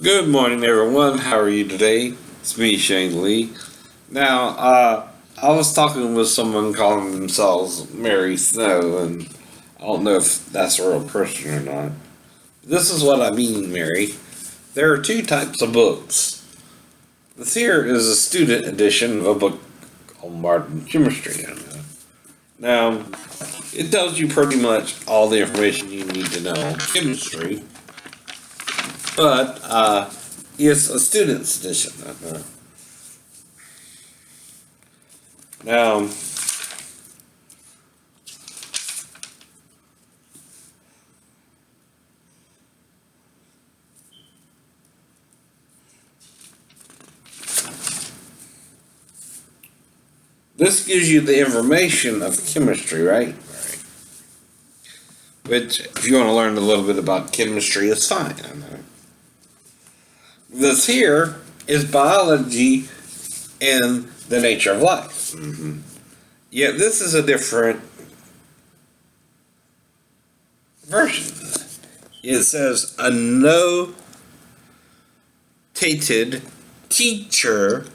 Good morning, everyone. How are you today? It's me, Shane Lee. Now, I was talking with someone calling themselves Mary Snow, and I don't know if that's a real person or not. This is what I mean, Mary. There are two types of books. This here is a student edition of a book on modern chemistry. Now, it tells you pretty much all the information you need to know on chemistry, but it's a student's edition. Now, this gives you the information of chemistry, right? Right. Which, if you want to learn a little bit about chemistry, is fine. This here is biology and the nature of life. Yet this is a different version. It says annotated teacher's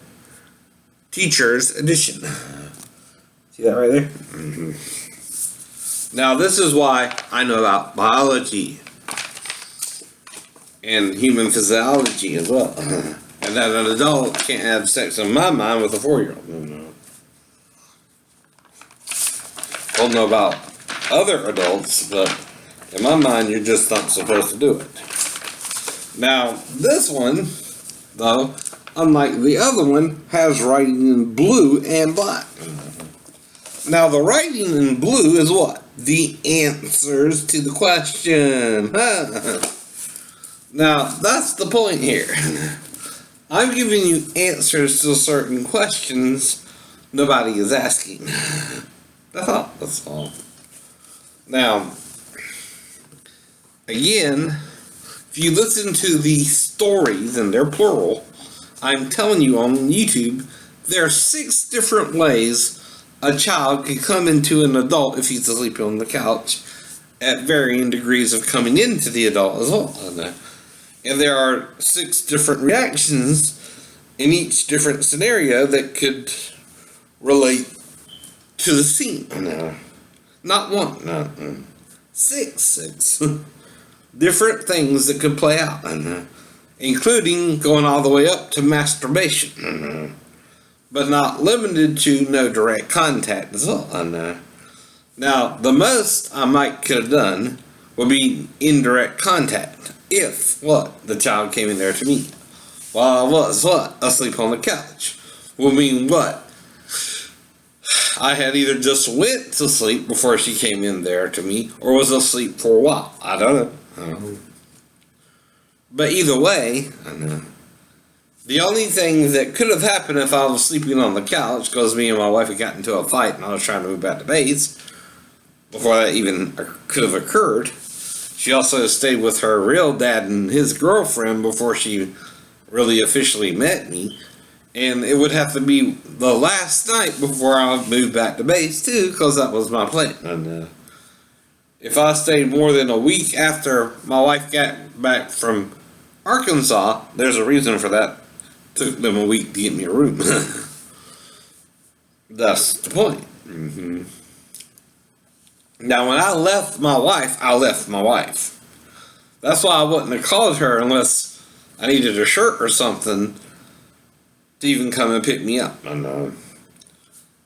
edition. See that right there? Now this is why I know about biology and human physiology as well. And that an adult can't have sex in my mind with a 4-year-old. Don't know about other adults, but in my mind, you're just not supposed to do it. Now, this one, though, unlike the other one, has writing in blue and black. Now, the writing in blue is what? The answers to the question. Now, that's the point here. I'm giving you answers to certain questions nobody is asking. That's all. Now, again, if you listen to the stories, and they're plural, I'm telling you on YouTube, there are 6 different ways a child can come into an adult if he's asleep on the couch, at varying degrees of coming into the adult as well. And there are 6 different reactions in each different scenario that could relate to the scene. Not one, no. 6 different things that could play out, including going all the way up to masturbation, but not limited to no direct contact as well. Now, the most I might could have done would be indirect contact. If, the child came in there to me while I was, asleep on the couch. Will mean I had either just went to sleep before she came in there to me, or was asleep for a while. I don't know. But either way, the only thing that could have happened if I was sleeping on the couch, because me and my wife had gotten into a fight and I was trying to move back to base, before that even could have occurred, she also stayed with her real dad and his girlfriend before she really officially met me. And it would have to be the last night before I moved back to base, too, because that was my plan. And if I stayed more than a week after my wife got back from Arkansas, there's a reason for that. It took them a week to get me a room. That's the point. Now, when I left my wife, I left my wife. That's why I wouldn't have called her unless I needed a shirt or something to even come and pick me up. And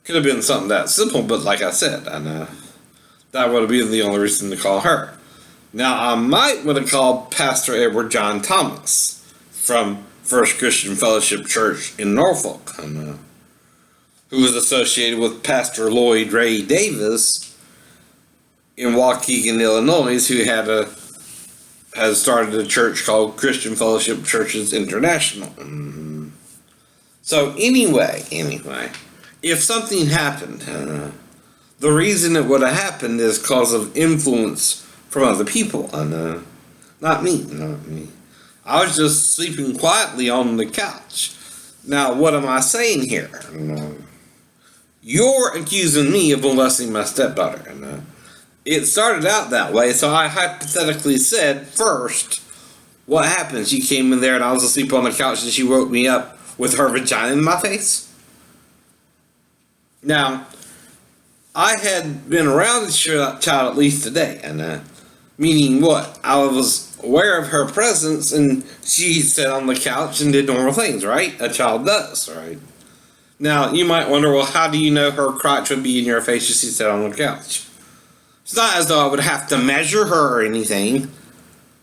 could have been something that simple, but like I said, that would have been the only reason to call her. Now, I might would have called Pastor Edward John Thomas from First Christian Fellowship Church in Norfolk, who was associated with Pastor Lloyd Ray Davis in Waukegan, Illinois, who had started a church called Christian Fellowship Churches International. So anyway, if something happened, the reason it would have happened is because of influence from other people, not me. I was just sleeping quietly on the couch. Now, what am I saying here? You're accusing me of molesting my stepdaughter. It started out that way, so I hypothetically said first, What happened? She came in there and I was asleep on the couch and she woke me up with her vagina in my face? Now, I had been around this child at least a day, and meaning what? I was aware of her presence and she sat on the couch and did normal things, right? A child does, right? Now, you might wonder, well, how do you know her crotch would be in your face if she sat on the couch? It's not as though I would have to measure her or anything,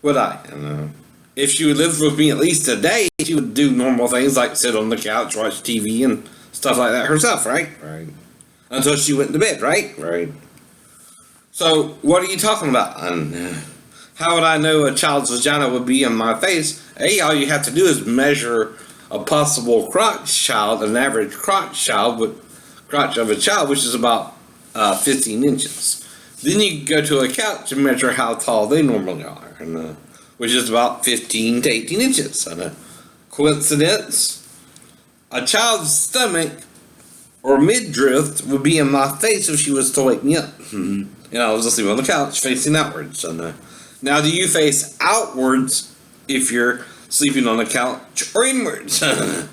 would I? If she would live with me at least a day, she would do normal things like sit on the couch, watch TV, and stuff like that herself, right? Right. Until she went to bed, right? Right. So, what are you talking about? How would I know a child's vagina would be in my face? All you have to do is measure a possible crotch child, an average crotch child, crotch of a child, which is about 15 inches. Then you go to a couch and measure how tall they normally are, which is about 15 to 18 inches. Coincidence? A child's stomach or midriff would be in my face if she was to wake me up. And I was asleep on the couch facing outwards. Now, do you face outwards if you're sleeping on the couch or inwards? And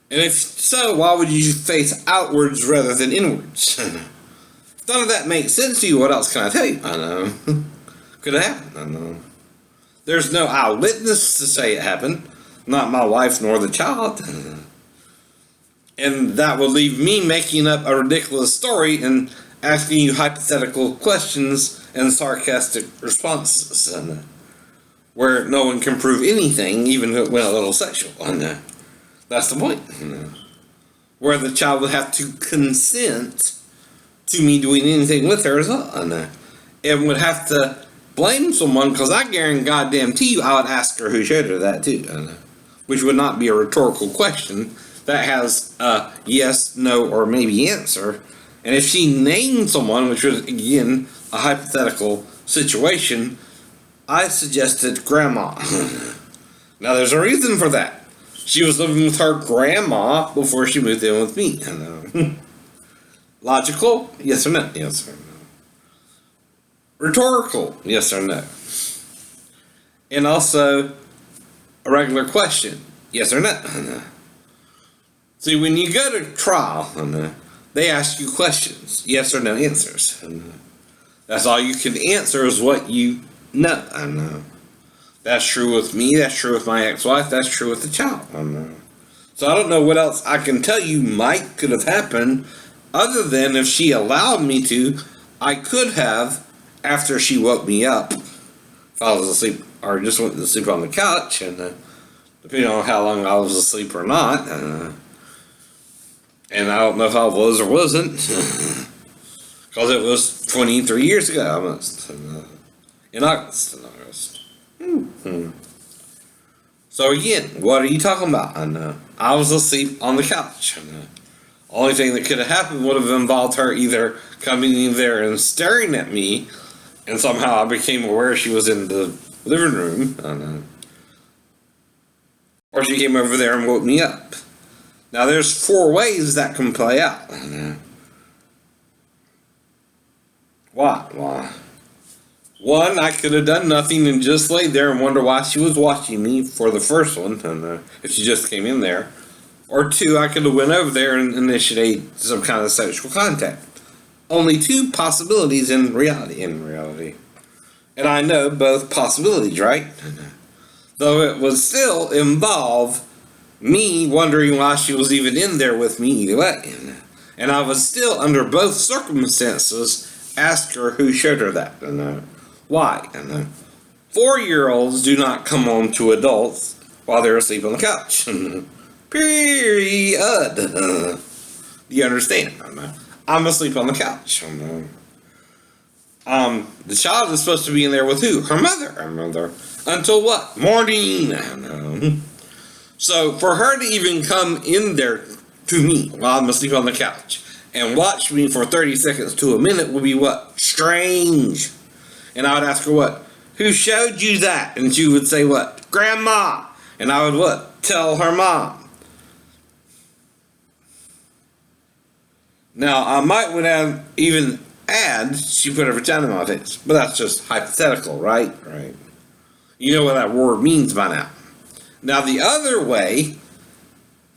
if so, why would you face outwards rather than inwards? If none of that makes sense to you, what else can I tell you? I know. Could have happened. I know. There's no eyewitness to say it happened. Not my wife nor the child. And that would leave me making up a ridiculous story and asking you hypothetical questions and sarcastic responses, where no one can prove anything, even if it went a little sexual. That's the point. Where the child would have to consent to me doing anything with her as well, and would have to blame someone, because I guarantee you I would ask her who showed her that too, which would not be a rhetorical question. That has a yes, no, or maybe answer. And if she named someone, which was, again, a hypothetical situation, I suggested grandma. Now, there's a reason for that. She was living with her grandma before she moved in with me. Logical? Yes or no? Yes or no. Rhetorical? Yes or no? And also, a regular question. Yes or no? See, when you go to trial, they ask you questions, yes or no answers. That's all you can answer is what you know. That's true with me, that's true with my ex-wife, that's true with the child. So I don't know what else I can tell you could have happened, other than if she allowed me to, I could have, after she woke me up, if I was asleep, or just went to sleep on the couch, and depending on how long I was asleep or not, and I don't know if I was or wasn't, because it was 23 years ago, almost, in August. So again, what are you talking about? I was asleep on the couch. Only thing that could have happened would have involved her either coming in there and staring at me, and somehow I became aware she was in the living room, or she came over there and woke me up. Now, there's 4 ways that can play out. Why? 1, I could have done nothing and just laid there and wonder why she was watching me for the first one, if she just came in there. Or 2, I could have went over there and initiated some kind of sexual contact. Only 2 possibilities in reality. And I know both possibilities, right? Though it would still involve me wondering why she was even in there with me either way. And I would still, under both circumstances, ask her who showed her that. Why? 4-year-olds do not come on to adults while they're asleep on the couch. Period. Do you understand? I'm asleep on the couch. The child is supposed to be in there with who? Her mother. Until what? Morning. So for her to even come in there to me while I'm asleep on the couch and watch me for 30 seconds to a minute would be what? Strange. And I would ask her what? Who showed you that? And she would say what? Grandma. And I would what? Tell her mom. Now I might would have she put her vagina in my face. But that's just hypothetical, right? Right. You know what that word means by now. Now, the other way,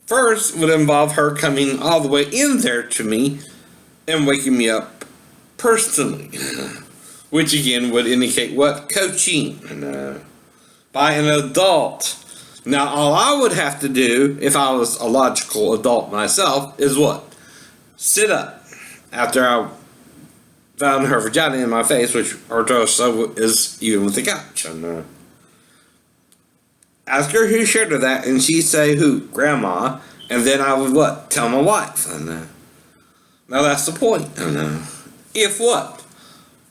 first, would involve her coming all the way in there to me and waking me up personally, which again would indicate what? Coaching by an adult. Now, all I would have to do, if I was a logical adult myself, is what? Sit up after I found her vagina in my face, which her torso is even with the couch. And ask her who shared her that, and she'd say who? Grandma. And then I would what? Tell my wife. And now that's the point. And if what?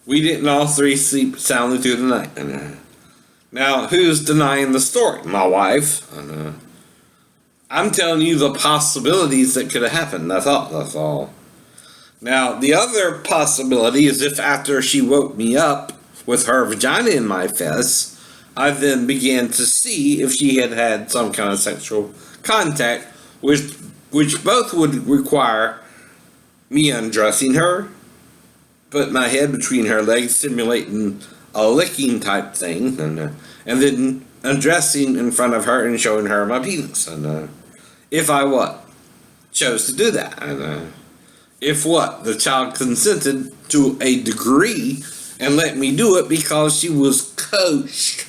We didn't all three sleep soundly through the night. And now, who's denying the story? My wife. And I'm telling you the possibilities that could have happened. That's all. Now, the other possibility is if after she woke me up with her vagina in my face, I then began to see if she had had some kind of sexual contact, which both would require me undressing her, put my head between her legs, simulating a licking type thing, and then undressing in front of her and showing her my penis. And if I what? Chose to do that. And if what? The child consented to a degree and let me do it because she was coached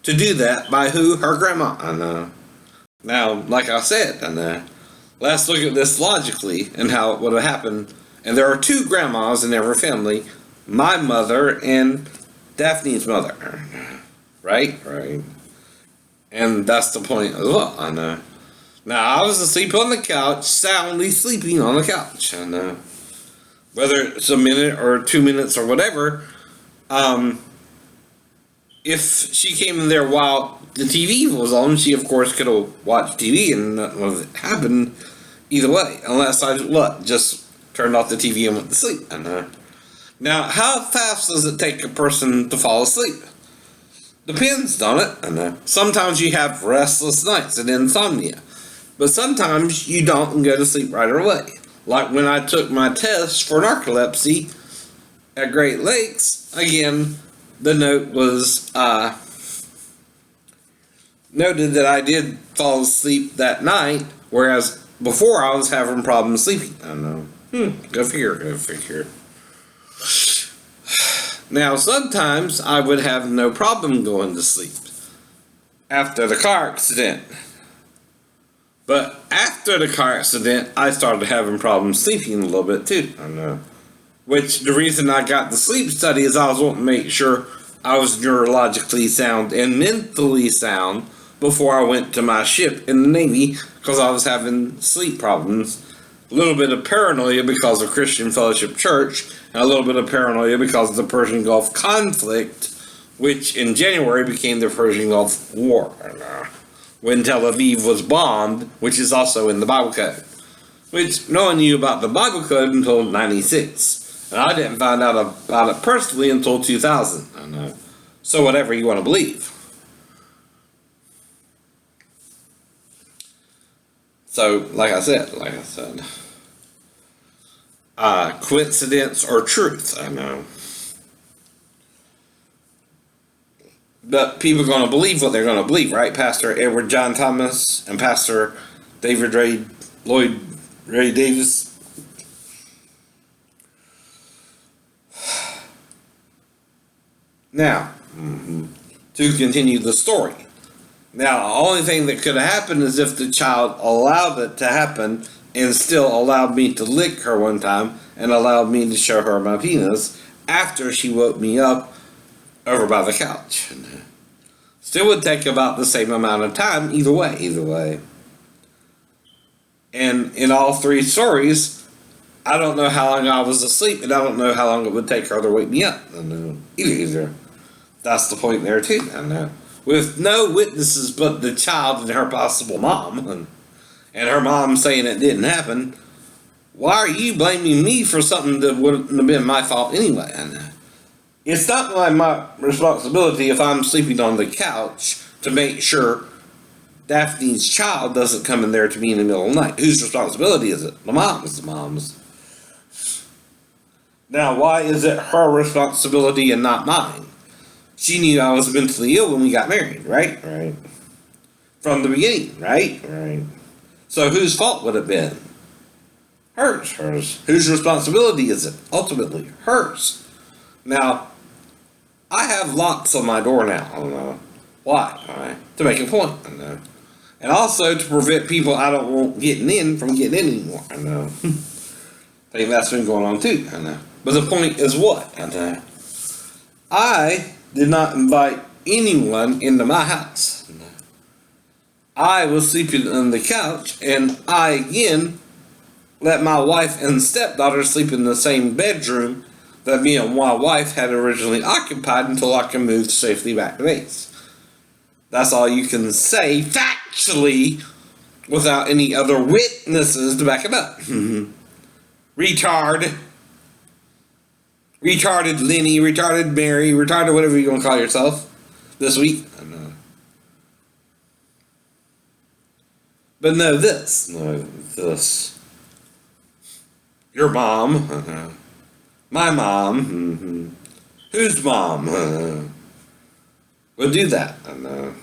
to do that by who? Her grandma. And now, like I said, and let's look at this logically and how it would have happened. And there are two grandmas in every family, my mother and Daphne's mother. Right? And that's the point as well. And now, I was asleep on the couch, soundly sleeping on the couch. And whether it's a minute or 2 minutes or whatever, if she came in there while the TV was on, she of course could have watched TV and nothing would have happened either way, unless I just turned off the TV and went to sleep. And now, how fast does it take a person to fall asleep? Depends, don't it? And sometimes you have restless nights and insomnia, but sometimes you don't and go to sleep right away. Like when I took my test for narcolepsy at Great Lakes, again, the note was noted that I did fall asleep that night, whereas before I was having problems sleeping. I don't know. Go figure. Now, sometimes I would have no problem going to sleep after the car accident. But after the car accident, I started having problems sleeping a little bit too. I know. Which, the reason I got the sleep study is I was wanting to make sure I was neurologically sound and mentally sound before I went to my ship in the Navy, because I was having sleep problems. A little bit of paranoia because of Christian Fellowship Church, and a little bit of paranoia because of the Persian Gulf conflict, which in January became the Persian Gulf War, when Tel Aviv was bombed, which is also in the Bible Code. Which no one knew about the Bible Code until '96. And I didn't find out about it personally until 2000. So whatever you want to believe. So, like I said, coincidence or truth, I know. But people are going to believe what they're going to believe, right? Pastor Edward John Thomas and Pastor David Lloyd Ray Davis. Now, to continue the story. Now, the only thing that could have happened is if the child allowed it to happen and still allowed me to lick her one time and allowed me to show her my penis after she woke me up over by the couch. Still would take about the same amount of time either way. And in all three stories, I don't know how long I was asleep, and I don't know how long it would take her to wake me up. Either. That's the point there too. With no witnesses but the child and her possible mom, and her mom saying it didn't happen, why are you blaming me for something that wouldn't have been my fault anyway? It's not my responsibility if I'm sleeping on the couch to make sure Daphne's child doesn't come in there to me in the middle of the night. Whose responsibility is it? The mom's. Now, why is it her responsibility and not mine? She knew I was mentally ill when we got married, right? Right. From the beginning, right? Right. So whose fault would it have been? Hers. Hers. Whose responsibility is it? Ultimately, hers. Now, I have locks on my door now. I don't know why. All right. To make a point. I know. And also to prevent people I don't want getting in from getting in anymore. I know. I think that's been going on too. I know. But the point is what? I know. I did not invite anyone into my house. I know. I was sleeping on the couch, and I again let my wife and stepdaughter sleep in the same bedroom that me and my wife had originally occupied until I can move safely back to base. That's all you can say factually without any other witnesses to back it up. Retard. Retarded Lenny, retarded Mary, retarded whatever you're going to call yourself this week. I don't know. But know this. Know this. Your mom. My mom. Whose mom? Would do that. I know.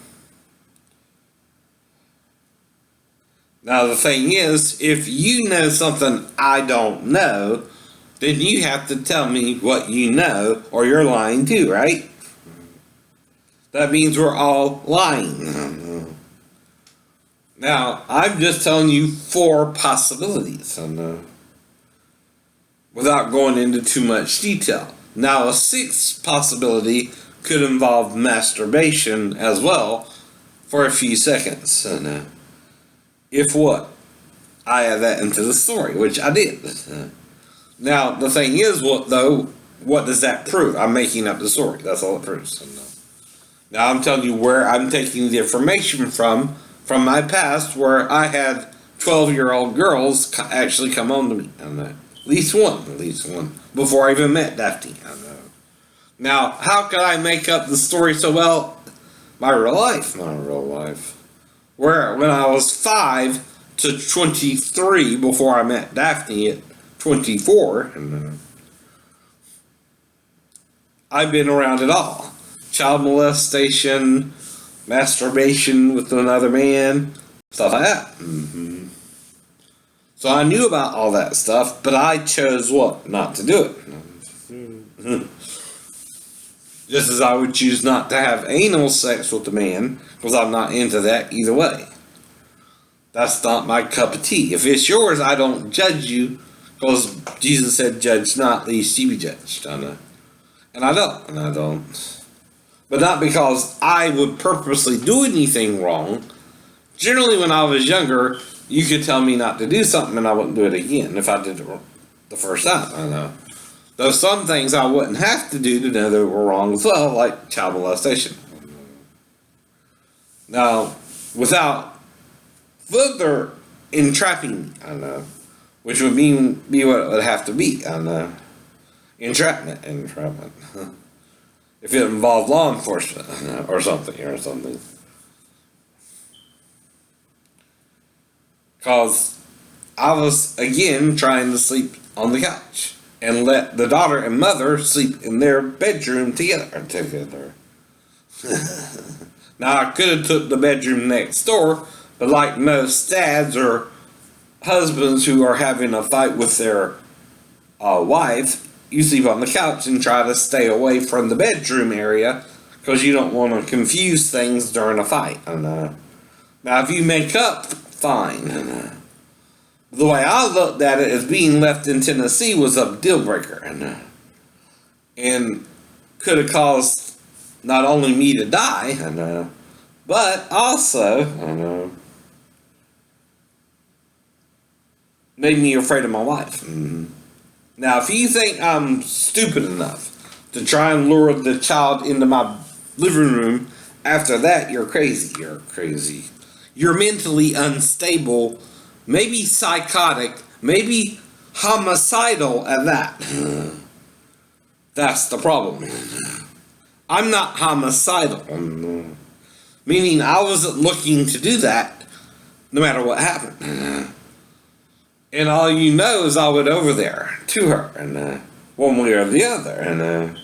Now the thing is, if you know something I don't know, then you have to tell me what you know, or you're lying too, right? That means we're all lying. Now, I'm just telling you 4 possibilities, without going into too much detail. Now, a 6th possibility could involve masturbation as well for a few seconds. If what? I add that into the story, which I did. Now, the thing is, what does that prove? I'm making up the story. That's all it proves. Now, I'm telling you where I'm taking the information from my past, where I had 12-year-old girls actually come on to me. At least one, before I even met Daphne. Now, how could I make up the story so well? My real life. Where, when I was 5 to 23, before I met Daphne at 24, I've been around it all. Child molestation, masturbation with another man, stuff like that. So I knew about all that stuff, but I chose what? Not to do it. Just as I would choose not to have anal sex with a man, because I'm not into that either way. That's not my cup of tea. If it's yours, I don't judge you, because Jesus said, judge not, lest ye be judged. I know. And I don't. But not because I would purposely do anything wrong. Generally, when I was younger, you could tell me not to do something and I wouldn't do it again if I did it the first time. I know. Though some things I wouldn't have to do to know they were wrong as well, like child molestation. Now, without further entrapping, which would be what it would have to be, entrapment. If it involved law enforcement or something. Because I was, again, trying to sleep on the couch and let the daughter and mother sleep in their bedroom together. Now, I could have took the bedroom next door, but like most dads or husbands who are having a fight with their wife, you sleep on the couch and try to stay away from the bedroom area because you don't want to confuse things during a fight. Now, if you make up, fine. The way I looked at it as being left in Tennessee was a deal breaker. And could have caused not only me to die, but also, made me afraid of my wife. Now, if you think I'm stupid enough to try and lure the child into my living room, after that, you're crazy. You're crazy. You're mentally unstable, maybe psychotic, maybe homicidal at that. That's the problem. I'm not homicidal. Meaning I wasn't looking to do that no matter what happened. And all you know is I went over there to her, and one way or the other,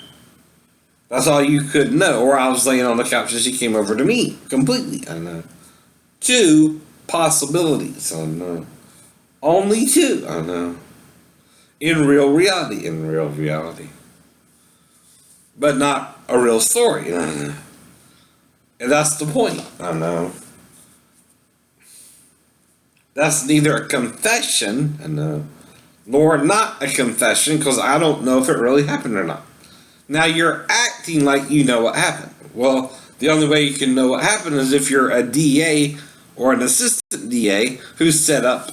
That's all you could know. Or I was laying on the couch and she came over to me completely. I know. Two possibilities. I know. Only two. I know. In real reality. In real reality. But not a real story. I know. And that's the point. I know. That's neither a confession, I know, nor not a confession, because I don't know if it really happened or not. Now, you're acting like you know what happened. Well, the only way you can know what happened is if you're a DA or an assistant DA who set up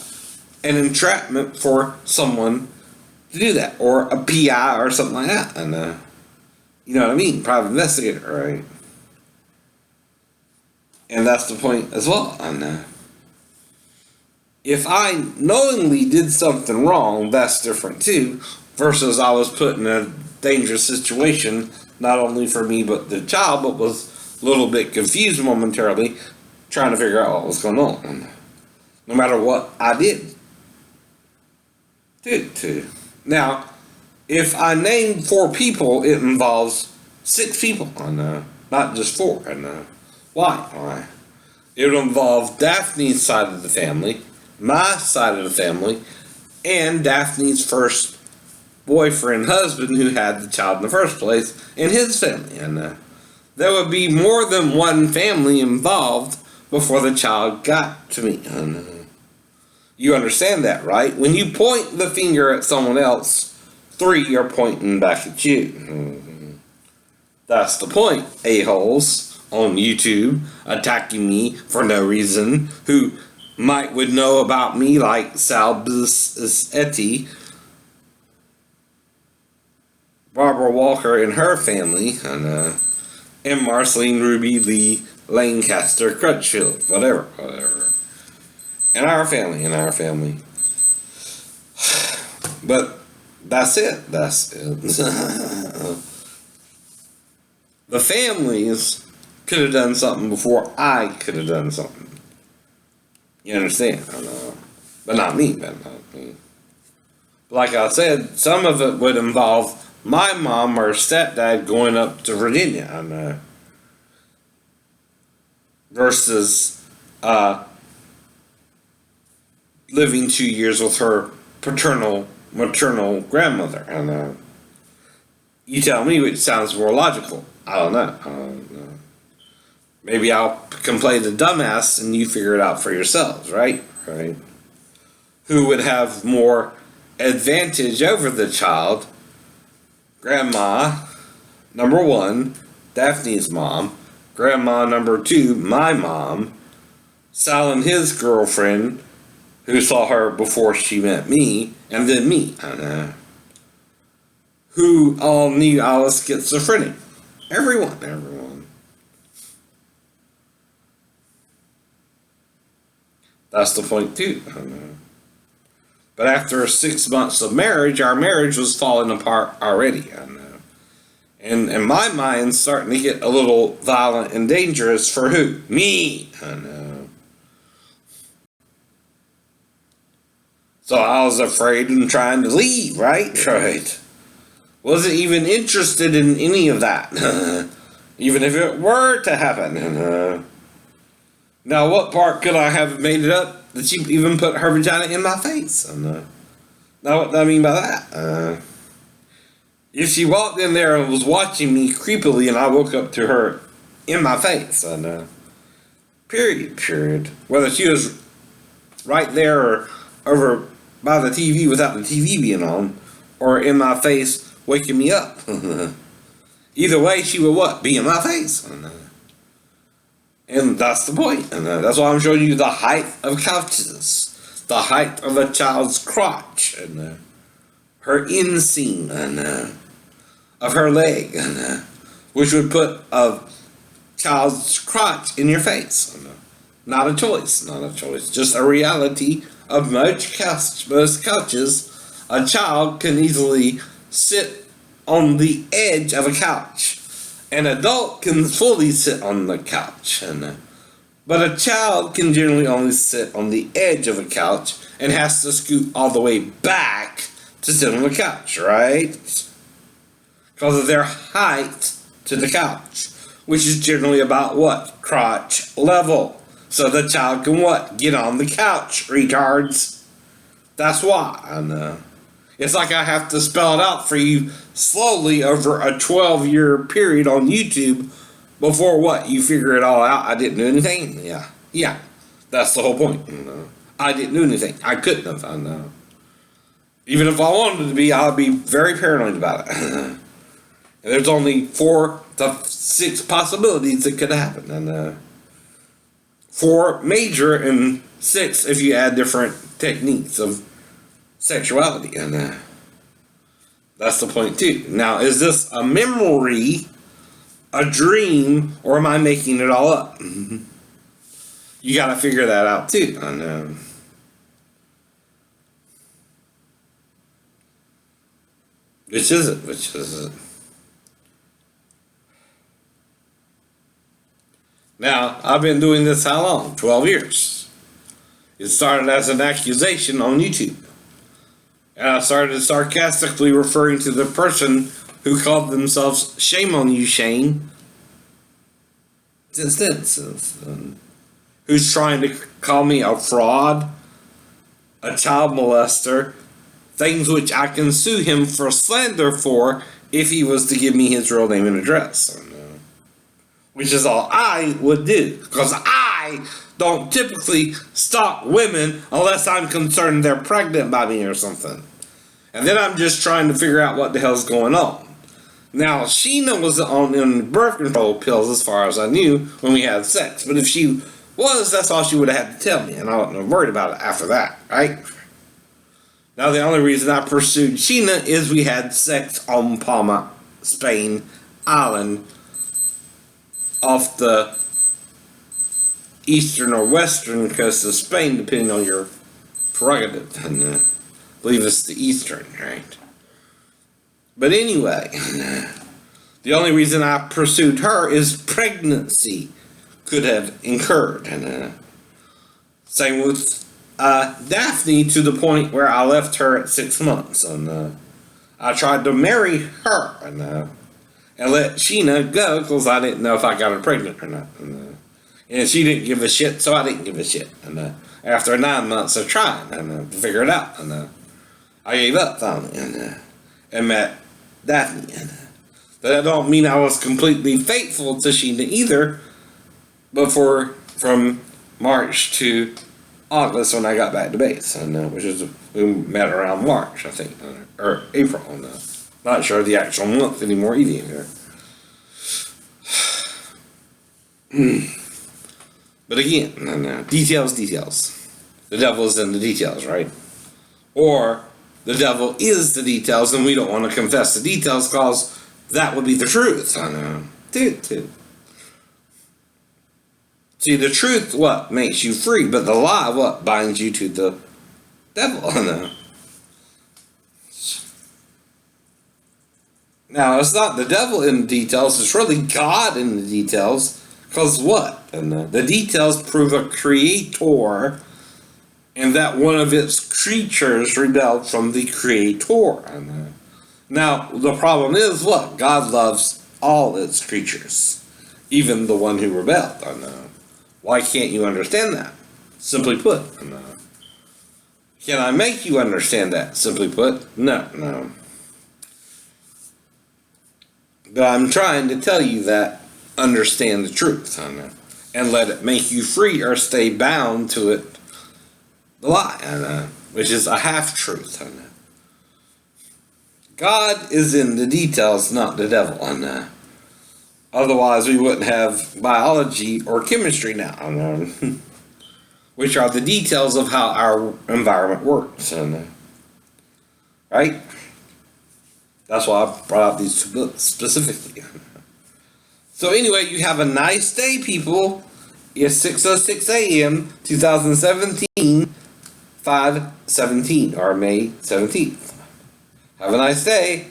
an entrapment for someone to do that, or a PI or something like that. And, you know what I mean? Private investigator, right? And that's the point as well. And, if I knowingly did something wrong, that's different too, versus I was put in a dangerous situation, not only for me but the child, but was a little bit confused momentarily, trying to figure out what was going on, no matter what I did. Now, if I name 4 people, it involves 6 people, not just 4, Why? It would involve Daphne's side of the family, my side of the family, and Daphne's first boyfriend, husband, who had the child in the first place, and his family. And there would be more than one family involved before the child got to me. And you understand that, right? When you point the finger at someone else, 3 are pointing back at you. That's the point, a-holes on YouTube attacking me for no reason, who would know about me, like Sal Etty, Barbara Walker and her family, and Marceline Ruby Lee Lancaster Crutchfield, whatever. And our family. But that's it. The families could have done something before I could have done something. You understand? But not me. Like I said, some of it would involve my mom or stepdad going up to Virginia, versus living 2 years with her maternal grandmother. You tell me which sounds more logical. I don't know. Maybe can play the dumbass and you figure it out for yourselves, right? Right. Who would have more advantage over the child? Grandma, number 1, Daphne's mom. Grandma, number 2, my mom. Sal and his girlfriend, who saw her before she met me, and then me. Who all knew I was schizophrenic. Everyone. That's the point too. But after 6 months of marriage, our marriage was falling apart already. And in my mind, starting to get a little violent and dangerous for who? Me. So I was afraid and trying to leave, right? Right. Wasn't even interested in any of that. Even if it were to happen. Now, what part could I have made it up that she even put her vagina in my face? Now, what do I mean by that? If she walked in there and was watching me creepily and I woke up to her in my face, period. Whether she was right there or over by the TV without the TV being on, or in my face waking me up. Either way, she would what? Be in my face. And that's the point. And that's why I'm showing you the height of couches. The height of a child's crotch. And her inseam. And of her leg. And which would put a child's crotch in your face. Not a choice. Just a reality of most couches. A child can easily sit on the edge of a couch. An adult can fully sit on the couch, but a child can generally only sit on the edge of a couch and has to scoot all the way back to sit on the couch, right? Because of their height to the couch, which is generally about what? Crotch level. So the child can what? Get on the couch, retards. That's why. And it's like I have to spell it out for you slowly over a 12-year period on YouTube before what? You figure it all out. I didn't do anything? Yeah. That's the whole point. I didn't do anything. I couldn't have. Even if I wanted to be, I'd be very paranoid about it. And there's only 4 to 6 possibilities that could happen. And 4 major and 6 if you add different techniques of sexuality. And that's the point too. Now, is this a memory, a dream, or am I making it all up? You got to figure that out too. And which is it? Which is it? Now, I've been doing this how long? 12 years. It started as an accusation on YouTube. And I started sarcastically referring to the person who called themselves Shame on You, Shane. Since then, who's trying to call me a fraud, a child molester, things which I can sue him for slander for if he was to give me his real name and address. Which is all I would do. Because I don't typically stalk women unless I'm concerned they're pregnant by me or something. And then I'm just trying to figure out what the hell's going on. Now, Sheena was on birth control pills as far as I knew when we had sex. But if she was, that's all she would have had to tell me. And I wasn't worried about it after that, right? Now, the only reason I pursued Sheena is we had sex on Palma, Spain Island, off the eastern or western coast of Spain, depending on your prerogative. And I believe it's the eastern, right? But anyway, the only reason I pursued her is pregnancy could have incurred. And same with Daphne, to the point where I left her at 6 months. And I tried to marry her and let Sheena go because I didn't know if I got her pregnant or not. And she didn't give a shit, so I didn't give a shit. And after 9 months of trying to figure it out, and I gave up finally and met Daphne. But that don't mean I was completely faithful to Sheena either. But from March to August when I got back to base, and which is we met around March, I think, or April. Not sure the actual month anymore either. But again, details. The devil is in the details, right? Or the devil is the details, and we don't want to confess the details because that would be the truth. I know. Dude. See, the truth, what? Makes you free, but the lie, what? Binds you to the devil. I know. Now, it's not the devil in the details, it's really God in the details. Because what? And the details prove a creator, and that one of its creatures rebelled from the creator. And now, the problem is what? God loves all its creatures, even the one who rebelled. And why can't you understand that? Simply put. Can I make you understand that? Simply put, no. But I'm trying to tell you that understand the truth and let it make you free or stay bound to it, the lie, which is a half-truth. God is in the details, not the devil. Otherwise, we wouldn't have biology or chemistry now, which are the details of how our environment works. Right? That's why I brought out these 2 books specifically. So anyway, you have a nice day, people. It's 6:06 a.m., 2017, 5/17, or May 17th. Have a nice day.